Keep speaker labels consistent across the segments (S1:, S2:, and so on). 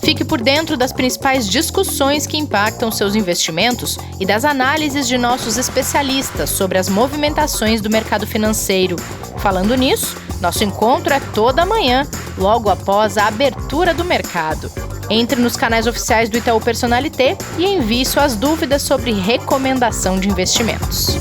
S1: Fique por dentro das principais discussões que impactam seus investimentos e das análises de nossos especialistas sobre as movimentações do mercado financeiro. Falando nisso, nosso encontro é toda manhã, logo após a abertura do mercado. Entre nos canais oficiais do Itaú Personalité e envie suas dúvidas sobre recomendação de investimentos.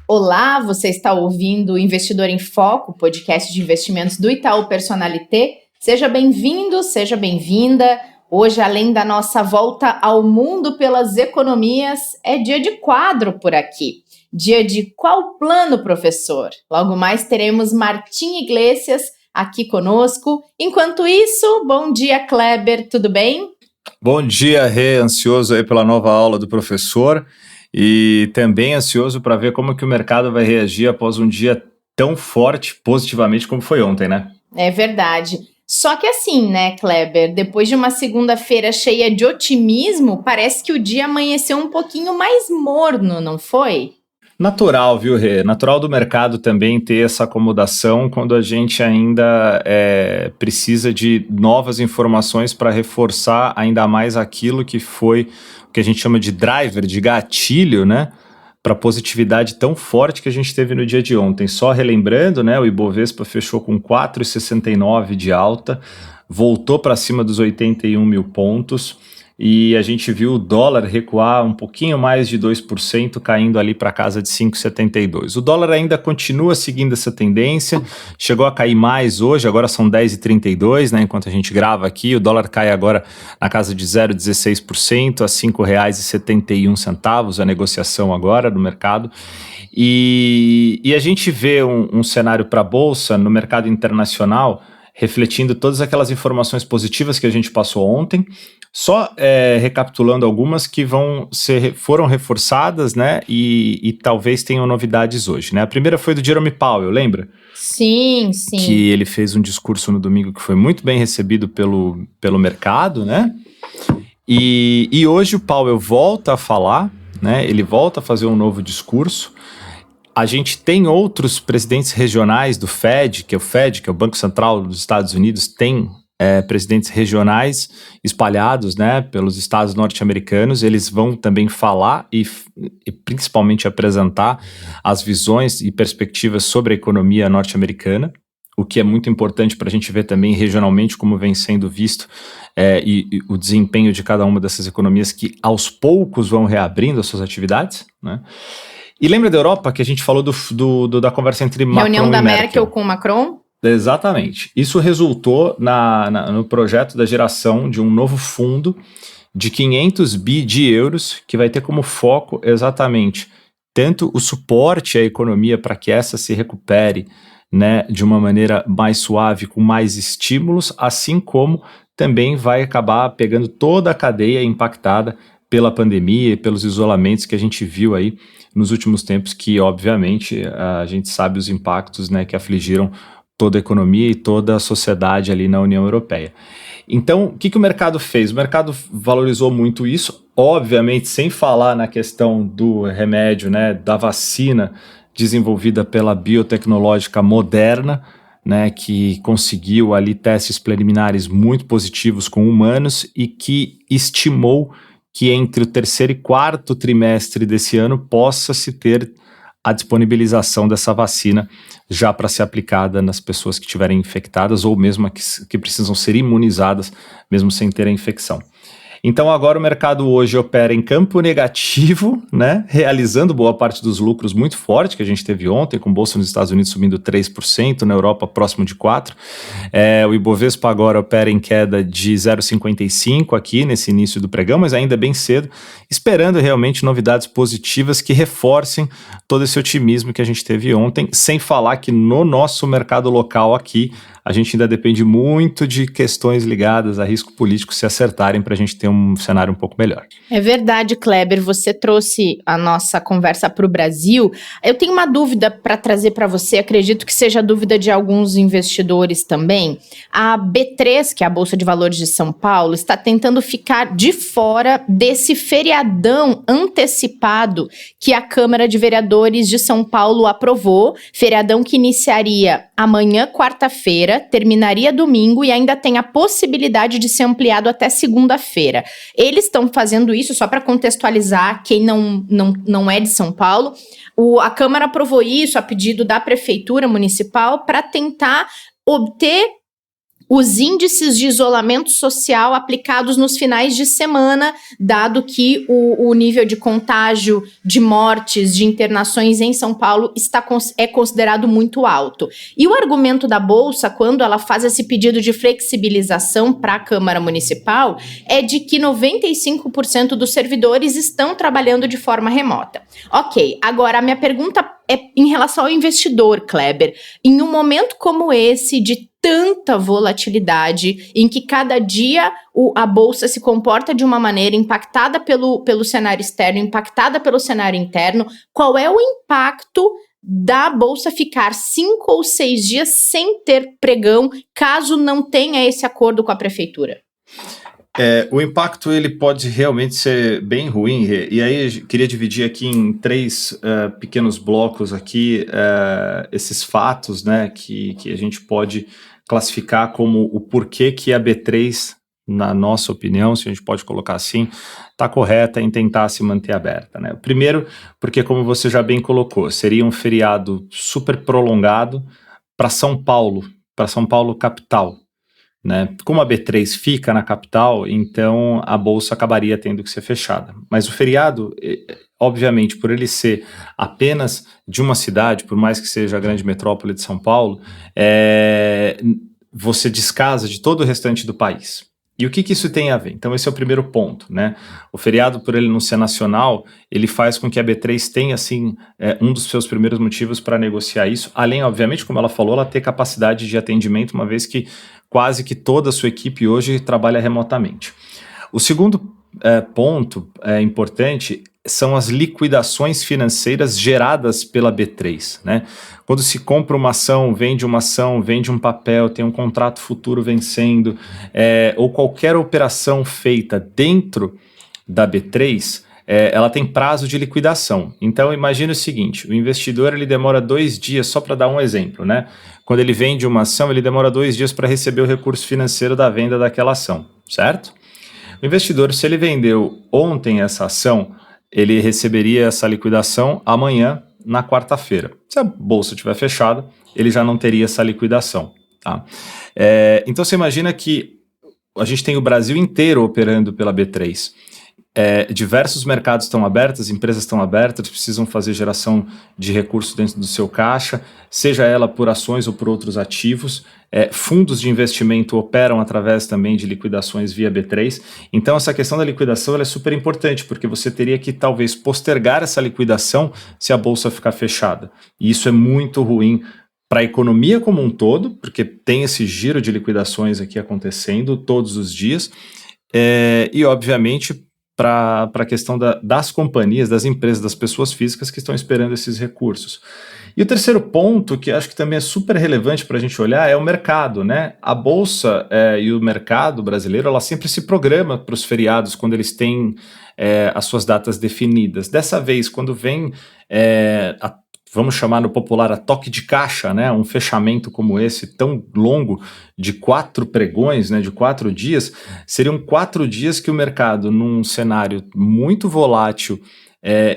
S2: Olá, você está ouvindo o Investidor em Foco, podcast de investimentos do Itaú Personalité. Seja bem-vindo, seja bem-vinda. Hoje, além da nossa volta ao mundo pelas economias, é dia de quadro por aqui. Dia de Qual Plano, Professor? Logo mais teremos Martim Iglesias aqui conosco. Enquanto isso, bom dia, Kleber, tudo bem?
S3: Bom dia, Rê, ansioso aí pela nova aula do professor. E também ansioso para ver como que o mercado vai reagir após um dia tão forte, positivamente, como foi ontem, né?
S2: É verdade. Só que assim, né, Kleber? Depois de uma segunda-feira cheia de otimismo, parece que o dia amanheceu um pouquinho mais morno, não foi?
S3: Natural, viu, Rê? Natural do mercado também ter essa acomodação quando a gente ainda precisa de novas informações para reforçar ainda mais aquilo que foi o que a gente chama de driver, de gatilho, né? Para a positividade tão forte que a gente teve no dia de ontem. Só relembrando, né? O Ibovespa fechou com 4,69 de alta, voltou para cima dos 81 mil pontos. E a gente viu o dólar recuar um pouquinho mais de 2%, caindo ali para casa de 5,72. O dólar ainda continua seguindo essa tendência, chegou a cair mais hoje, agora são 10,32, né, enquanto a gente grava aqui. O dólar cai agora na casa de 0,16%, a R$ 5,71 a negociação agora no mercado. E a gente vê um cenário para a Bolsa no mercado internacional, refletindo todas aquelas informações positivas que a gente passou ontem, só recapitulando algumas que foram reforçadas, né, e talvez tenham novidades hoje, né? A primeira foi do Jerome Powell, lembra?
S2: Sim, sim.
S3: Que ele fez um discurso no domingo que foi muito bem recebido pelo mercado, né? E hoje o Powell volta a falar, né? Ele volta a fazer um novo discurso. A gente tem outros presidentes regionais do Fed, que é o Banco Central dos Estados Unidos, tem presidentes regionais espalhados, né, pelos estados norte-americanos. Eles vão também falar e principalmente apresentar as visões e perspectivas sobre a economia norte-americana, o que é muito importante para a gente ver também regionalmente como vem sendo visto e o desempenho de cada uma dessas economias que aos poucos vão reabrindo as suas atividades, né? E lembra da Europa que a gente falou da conversa entre Macron e Merkel?
S2: Reunião da Merkel com Macron?
S3: Exatamente. Isso resultou no projeto da geração de um novo fundo de 500 bi de euros, que vai ter como foco exatamente tanto o suporte à economia para que essa se recupere, né, de uma maneira mais suave, com mais estímulos, assim como também vai acabar pegando toda a cadeia impactada pela pandemia e pelos isolamentos que a gente viu aí nos últimos tempos, que obviamente a gente sabe os impactos, né, que afligiram toda a economia e toda a sociedade ali na União Europeia. Então, o que o mercado fez? O mercado valorizou muito isso, obviamente sem falar na questão do remédio, né, da vacina desenvolvida pela biotecnológica Moderna, né, que conseguiu ali testes preliminares muito positivos com humanos e que estimou que entre o terceiro e quarto trimestre desse ano possa se ter a disponibilização dessa vacina já para ser aplicada nas pessoas que estiverem infectadas ou mesmo que precisam ser imunizadas mesmo sem ter a infecção. Então agora o mercado hoje opera em campo negativo, né, realizando boa parte dos lucros muito forte que a gente teve ontem, com bolsa nos Estados Unidos subindo 3%, na Europa próximo de 4%. O Ibovespa agora opera em queda de 0,55 aqui nesse início do pregão, mas ainda bem cedo, esperando realmente novidades positivas que reforcem todo esse otimismo que a gente teve ontem, sem falar que no nosso mercado local aqui, a gente ainda depende muito de questões ligadas a risco político se acertarem para a gente ter um cenário um pouco melhor.
S2: É verdade, Kleber, você trouxe a nossa conversa para o Brasil. Eu tenho uma dúvida para trazer para você, acredito que seja a dúvida de alguns investidores também. A B3, que é a Bolsa de Valores de São Paulo, está tentando ficar de fora desse feriadão antecipado que a Câmara de Vereadores de São Paulo aprovou, feriadão que iniciaria amanhã, quarta-feira, terminaria domingo e ainda tem a possibilidade de ser ampliado até segunda-feira. Eles estão fazendo isso, só para contextualizar quem não é de São Paulo, a Câmara aprovou isso a pedido da Prefeitura Municipal para tentar obter os índices de isolamento social aplicados nos finais de semana, dado que o nível de contágio, de mortes, de internações em São Paulo é considerado muito alto. E o argumento da Bolsa, quando ela faz esse pedido de flexibilização para a Câmara Municipal, é de que 95% dos servidores estão trabalhando de forma remota. Ok, agora a minha pergunta é em relação ao investidor, Kleber. Em um momento como esse, de tanta volatilidade, em que cada dia a Bolsa se comporta de uma maneira impactada pelo cenário externo, impactada pelo cenário interno, qual é o impacto da Bolsa ficar 5 ou 6 dias sem ter pregão, caso não tenha esse acordo com a Prefeitura?
S3: O impacto ele pode realmente ser bem ruim, e aí eu queria dividir aqui em 3 pequenos blocos aqui, esses fatos, né, que a gente pode classificar como o porquê que a B3, na nossa opinião, se a gente pode colocar assim, está correta em tentar se manter aberta, né? Primeiro, porque como você já bem colocou, seria um feriado super prolongado para São Paulo capital, né? Como a B3 fica na capital, então a Bolsa acabaria tendo que ser fechada. Mas o feriado, obviamente, por ele ser apenas de uma cidade, por mais que seja a grande metrópole de São Paulo, você descasa de todo o restante do país. E o que isso tem a ver? Então esse é o primeiro ponto, né? O feriado, por ele não ser nacional, ele faz com que a B3 tenha, assim, um dos seus primeiros motivos para negociar isso, além, obviamente, como ela falou, ela ter capacidade de atendimento, uma vez que quase que toda a sua equipe hoje trabalha remotamente. O segundo ponto importante são as liquidações financeiras geradas pela B3, né? Quando se compra uma ação, vende um papel, tem um contrato futuro vencendo, ou qualquer operação feita dentro da B3, ela tem prazo de liquidação. Então imagine o seguinte, o investidor ele demora 2 dias, só para dar um exemplo, né? Quando ele vende uma ação, ele demora 2 dias para receber o recurso financeiro da venda daquela ação, certo? O investidor, se ele vendeu ontem essa ação, ele receberia essa liquidação amanhã, na quarta-feira. Se a bolsa estiver fechada, ele já não teria essa liquidação, tá? Então você imagina que a gente tem o Brasil inteiro operando pela B3. Diversos mercados estão abertos, empresas estão abertas, precisam fazer geração de recursos dentro do seu caixa, seja ela por ações ou por outros ativos. Fundos de investimento operam através também de liquidações via B3. Então essa questão da liquidação ela é super importante, porque você teria que talvez postergar essa liquidação se a bolsa ficar fechada. E isso é muito ruim para a economia como um todo, porque tem esse giro de liquidações aqui acontecendo todos os dias, e obviamente para a questão das companhias, das empresas, das pessoas físicas que estão esperando esses recursos. E o terceiro ponto, que acho que também é super relevante para a gente olhar, é o mercado, né? A Bolsa e o mercado brasileiro, ela sempre se programa para os feriados quando eles têm as suas datas definidas. Dessa vez, quando vem, vamos chamar no popular, a toque de caixa, né? Um fechamento como esse, tão longo, de 4 pregões, né? De 4 dias, seriam 4 dias que o mercado, num cenário muito volátil,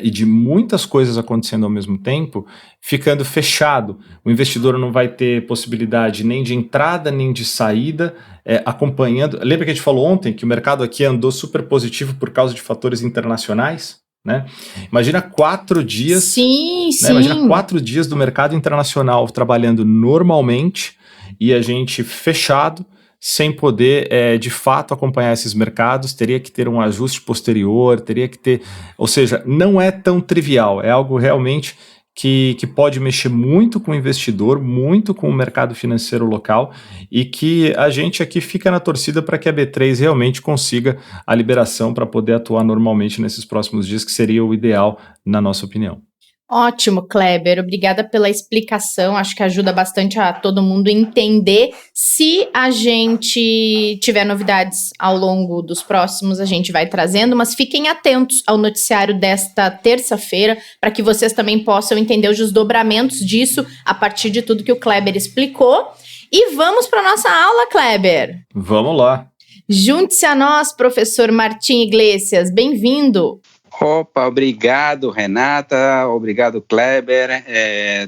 S3: e de muitas coisas acontecendo ao mesmo tempo, ficando fechado. O investidor não vai ter possibilidade nem de entrada, nem de saída, acompanhando. Lembra que a gente falou ontem que o mercado aqui andou super positivo por causa de fatores internacionais? Né? Imagina 4 dias.
S2: Sim.
S3: Imagina 4 dias do mercado internacional trabalhando normalmente e a gente fechado, sem poder de fato acompanhar esses mercados, teria que ter um ajuste posterior, teria que ter, ou seja, não é tão trivial, é algo realmente que pode mexer muito com o investidor, muito com o mercado financeiro local, e que a gente aqui fica na torcida para que a B3 realmente consiga a liberação para poder atuar normalmente nesses próximos dias, que seria o ideal, na nossa opinião.
S2: Ótimo, Kleber. Obrigada pela explicação. Acho que ajuda bastante a todo mundo entender. Se a gente tiver novidades ao longo dos próximos, a gente vai trazendo, mas fiquem atentos ao noticiário desta terça-feira para que vocês também possam entender os desdobramentos disso a partir de tudo que o Kleber explicou. E vamos para a nossa aula, Kleber.
S3: Vamos lá.
S2: Junte-se a nós, professor Martim Iglesias. Bem-vindo.
S4: Opa, obrigado, Renata, obrigado, Kleber,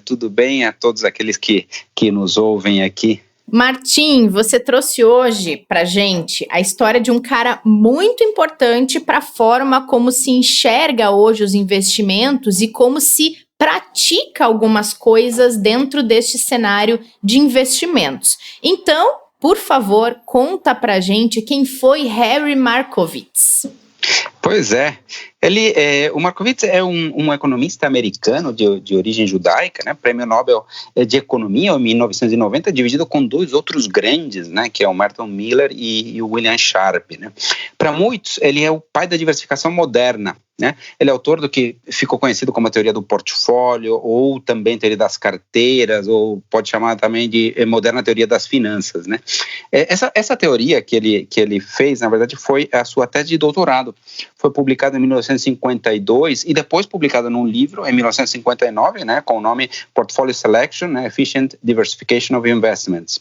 S4: tudo bem a todos aqueles que nos ouvem aqui?
S2: Martim, você trouxe hoje pra gente a história de um cara muito importante para a forma como se enxerga hoje os investimentos e como se pratica algumas coisas dentro deste cenário de investimentos. Então, por favor, conta pra gente quem foi Harry Markowitz.
S4: Pois é, o Markowitz é um economista americano de origem judaica, né, prêmio Nobel de Economia em 1990, dividido com dois outros grandes, né, que é o Merton Miller e o William Sharpe. Né. Para muitos, ele é o pai da diversificação moderna. Né? Ele é autor do que ficou conhecido como a teoria do portfólio, ou também teoria das carteiras, ou pode chamar também de moderna teoria das finanças. Né? Essa teoria que ele fez, na verdade, foi a sua tese de doutorado. Foi publicada em 1952 e depois publicada num livro em 1959, né, com o nome Portfolio Selection, né, Efficient Diversification of Investments.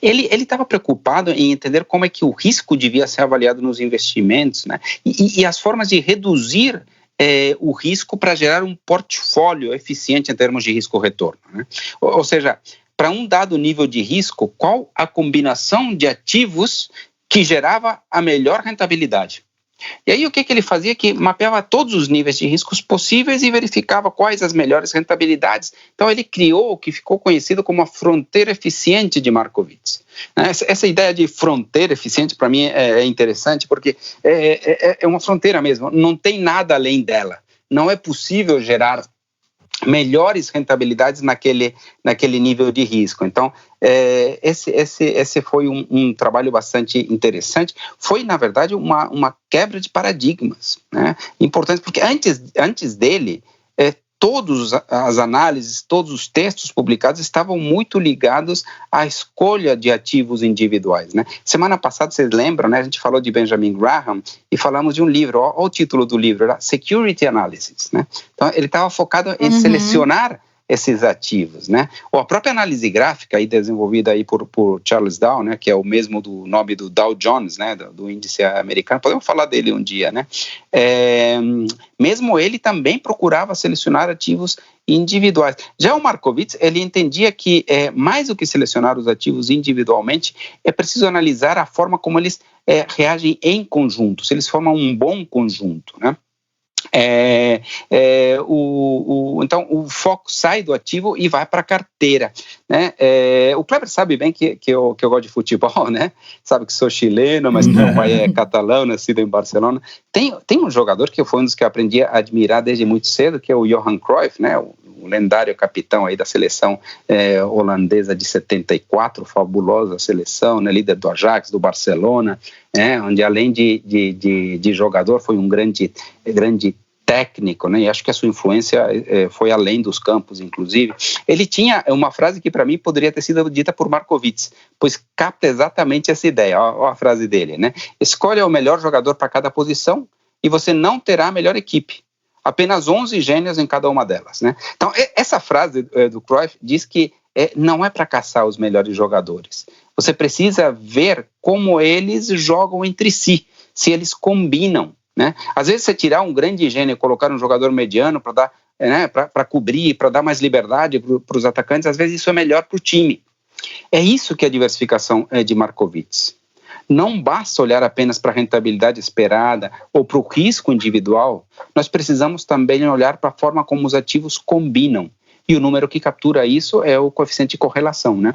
S4: Ele estava preocupado em entender como é que o risco devia ser avaliado nos investimentos, né? E as formas de reduzir o risco para gerar um portfólio eficiente em termos de risco-retorno. Né? Ou seja, para um dado nível de risco, qual a combinação de ativos que gerava a melhor rentabilidade? E aí o que ele fazia? Que mapeava todos os níveis de riscos possíveis e verificava quais as melhores rentabilidades. Então ele criou o que ficou conhecido como a fronteira eficiente de Markowitz. Essa ideia de fronteira eficiente para mim é interessante porque é uma fronteira mesmo, não tem nada além dela. Não é possível gerar melhores rentabilidades naquele nível de risco. Então, esse foi um trabalho bastante interessante. Foi, na verdade, uma quebra de paradigmas, né? Importante, porque antes dele, todas as análises, todos os textos publicados estavam muito ligados à escolha de ativos individuais, né? Semana passada, vocês lembram, né? A gente falou de Benjamin Graham e falamos de um livro, olha o título do livro, era Security Analysis, né? Então, ele estava focado em selecionar esses ativos, né? Ou a própria análise gráfica aí desenvolvida aí por Charles Dow, né, que é o mesmo do nome do Dow Jones, né, do índice americano, podemos falar dele um dia, né? Mesmo ele também procurava selecionar ativos individuais. Já o Markowitz, ele entendia que mais do que selecionar os ativos individualmente, é preciso analisar a forma como eles reagem em conjunto, se eles formam um bom conjunto, né? Então o foco sai do ativo e vai para a carteira, né? O Kleber sabe bem que eu gosto de futebol, né? Sabe que sou chileno, mas meu pai é catalão, nascido em Barcelona. Tem um jogador que foi um dos que eu aprendi a admirar desde muito cedo, que é o Johan Cruyff, né? O lendário capitão aí da seleção holandesa de 74, fabulosa seleção, né? Líder do Ajax, do Barcelona, onde além de jogador foi um grande técnico, né? E acho que a sua influência foi além dos campos, inclusive. Ele tinha uma frase que para mim poderia ter sido dita por Markowitz, pois capta exatamente essa ideia. Olha a frase dele, né? Escolha o melhor jogador para cada posição e você não terá a melhor equipe. Apenas 11 gênios em cada uma delas, né? Então, essa frase do Cruyff diz que não é para caçar os melhores jogadores. Você precisa ver como eles jogam entre si, se eles combinam, né? Às vezes você tirar um grande gênio e colocar um jogador mediano para dar, para cobrir, para dar mais liberdade para os atacantes, às vezes isso é melhor para o time. É isso que é a diversificação de Markowitz. Não basta olhar apenas para a rentabilidade esperada ou para o risco individual, nós precisamos também olhar para a forma como os ativos combinam. E o número que captura isso é o coeficiente de correlação, né,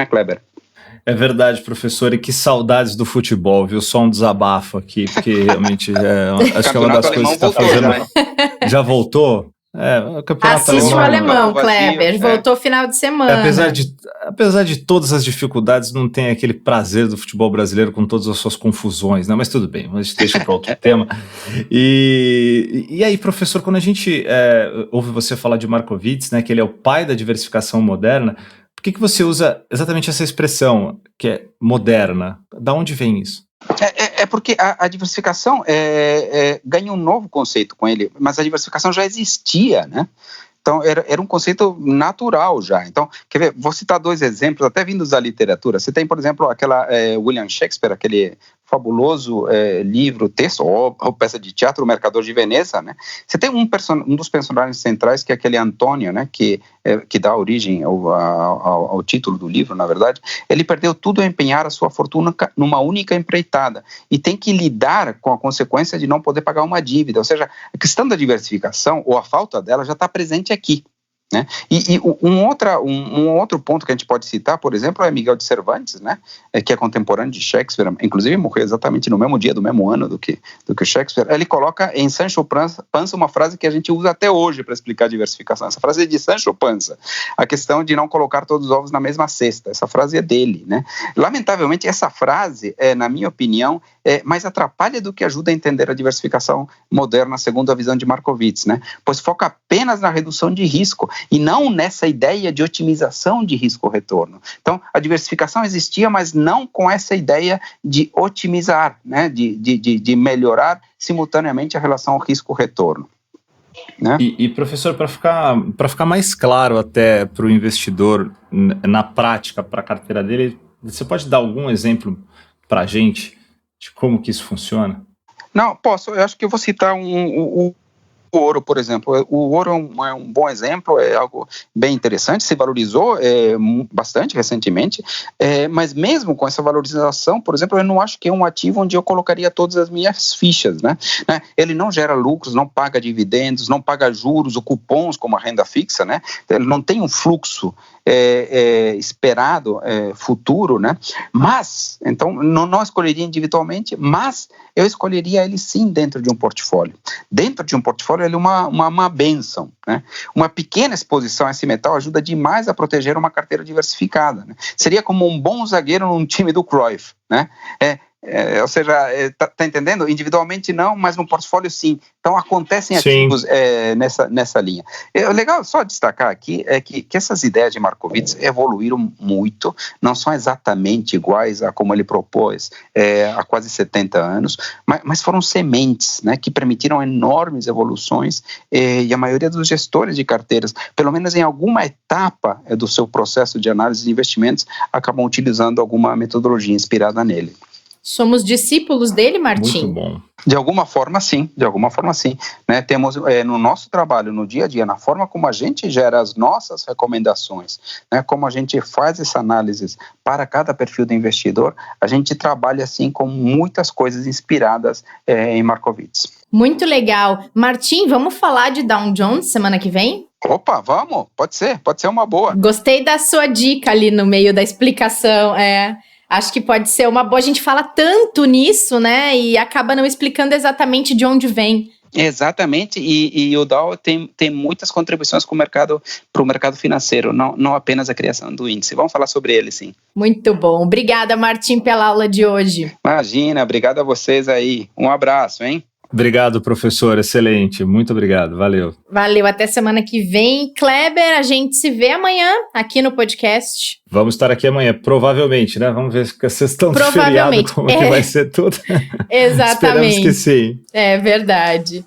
S4: Kleber?
S3: É verdade, professor, e que saudades do futebol, viu? Só um desabafo aqui, porque realmente acho que é uma das coisas que está fazendo... Já voltou? O campeonato
S2: assiste o alemão, Kleber.
S4: vazio,
S2: voltou final de semana.
S3: Apesar de todas as dificuldades, não tem aquele prazer do futebol brasileiro com todas as suas confusões, né? Mas tudo bem, mas deixa para outro tema. E aí, professor, quando a gente ouve você falar de Markowitz, né, que ele é o pai da diversificação moderna, por que você usa exatamente essa expressão, que é moderna? Da onde vem isso?
S4: Porque a diversificação ganha um novo conceito com ele, mas a diversificação já existia, né? Então, era um conceito natural já. Então, quer ver, vou citar 2 exemplos, até vindos da literatura. Você tem, por exemplo, aquela William Shakespeare, aquele fabuloso texto ou peça de teatro, O Mercador de Veneza, né? Você tem um dos personagens centrais, que é aquele Antônio, né? Que dá origem ao título do livro, na verdade. Ele perdeu tudo a empenhar a sua fortuna numa única empreitada e tem que lidar com a consequência de não poder pagar uma dívida. Ou seja, a questão da diversificação, ou a falta dela, já está presente aqui. Né? E um outro ponto que a gente pode citar, por exemplo, é Miguel de Cervantes, né? Que é contemporâneo de Shakespeare, inclusive morreu exatamente no mesmo dia, do mesmo ano do que Shakespeare. Ele coloca em Sancho Panza uma frase que a gente usa até hoje para explicar a diversificação. Essa frase é de Sancho Panza, a questão de não colocar todos os ovos na mesma cesta. Essa frase é dele, né? Lamentavelmente, essa frase, na minha opinião, mais atrapalha do que ajuda a entender a diversificação moderna, segundo a visão de Markowitz, né? Pois foca apenas na redução de risco e não nessa ideia de otimização de risco-retorno. Então, a diversificação existia, mas não com essa ideia de otimizar, né? de melhorar simultaneamente a relação ao risco-retorno. Né?
S3: E professor, para ficar mais claro até para o investidor na prática, para a carteira dele, você pode dar algum exemplo para a gente de como que isso funciona?
S4: Não, posso. Eu acho que eu vou citar o ouro, por exemplo. O ouro é um bom exemplo, é algo bem interessante, se valorizou bastante recentemente, mas mesmo com essa valorização, por exemplo, eu não acho que é um ativo onde eu colocaria todas as minhas fichas, né? Ele não gera lucros, não paga dividendos, não paga juros ou cupons como a renda fixa, né? Ele não tem um fluxo esperado, futuro, né? Mas, então, não escolheria individualmente, mas eu escolheria ele sim dentro de um portfólio. Dentro de um portfólio, ele é uma bênção, né? Uma pequena exposição a esse metal ajuda demais a proteger uma carteira diversificada, né? Seria como um bom zagueiro num time do Cruyff, né? Ou seja, tá entendendo? Individualmente não, mas no portfólio sim. Então acontecem ativos nessa linha. Legal só destacar aqui é que essas ideias de Markowitz evoluíram muito, não são exatamente iguais a como ele propôs há quase 70 anos, mas foram sementes, né, que permitiram enormes evoluções e a maioria dos gestores de carteiras, pelo menos em alguma etapa do seu processo de análise de investimentos, acabam utilizando alguma metodologia inspirada nele.
S2: Somos discípulos dele, Martim?
S3: Muito bom.
S4: De alguma forma, sim. Né? Temos no nosso trabalho, no dia a dia, na forma como a gente gera as nossas recomendações, né? Como a gente faz essa análise para cada perfil do investidor, a gente trabalha assim com muitas coisas inspiradas em Markowitz.
S2: Muito legal. Martim, vamos falar de Dow Jones semana que vem?
S4: Opa, vamos. Pode ser uma boa.
S2: Gostei da sua dica ali no meio da explicação, Acho que pode ser uma boa. A gente fala tanto nisso, né? E acaba não explicando exatamente de onde vem.
S4: Exatamente, e o Dow tem muitas contribuições para o mercado financeiro, não apenas a criação do índice. Vamos falar sobre ele, sim.
S2: Muito bom. Obrigada, Martim, pela aula de hoje.
S4: Imagina, obrigado a vocês aí. Um abraço, hein?
S3: Obrigado, professor. Excelente. Muito obrigado. Valeu.
S2: Valeu. Até semana que vem. Kleber, a gente se vê amanhã aqui no podcast.
S3: Vamos estar aqui amanhã, provavelmente, né? Vamos ver se a sessão do feriado, como que vai ser tudo.
S2: Exatamente.
S3: Esperamos que sim.
S2: É verdade.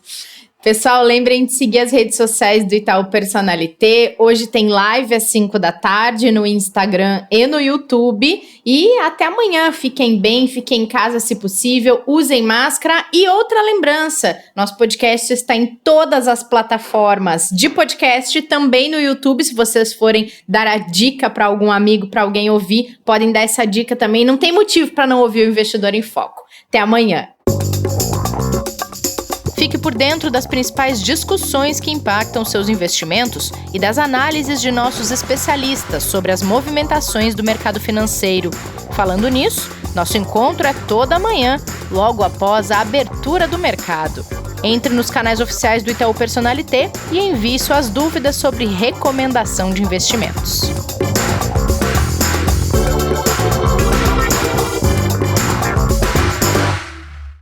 S2: Pessoal, lembrem de seguir as redes sociais do Itaú Personalité. Hoje tem live às 5 da tarde no Instagram e no YouTube. E até amanhã. Fiquem bem, fiquem em casa se possível, usem máscara. E outra lembrança, nosso podcast está em todas as plataformas de podcast, também no YouTube. Se vocês forem dar a dica para algum amigo, para alguém ouvir, podem dar essa dica também. Não tem motivo para não ouvir o Investidor em Foco. Até amanhã.
S1: Fique por dentro das principais discussões que impactam seus investimentos e das análises de nossos especialistas sobre as movimentações do mercado financeiro. Falando nisso, nosso encontro é toda manhã, logo após a abertura do mercado. Entre nos canais oficiais do Itaú Personalité e envie suas dúvidas sobre recomendação de investimentos.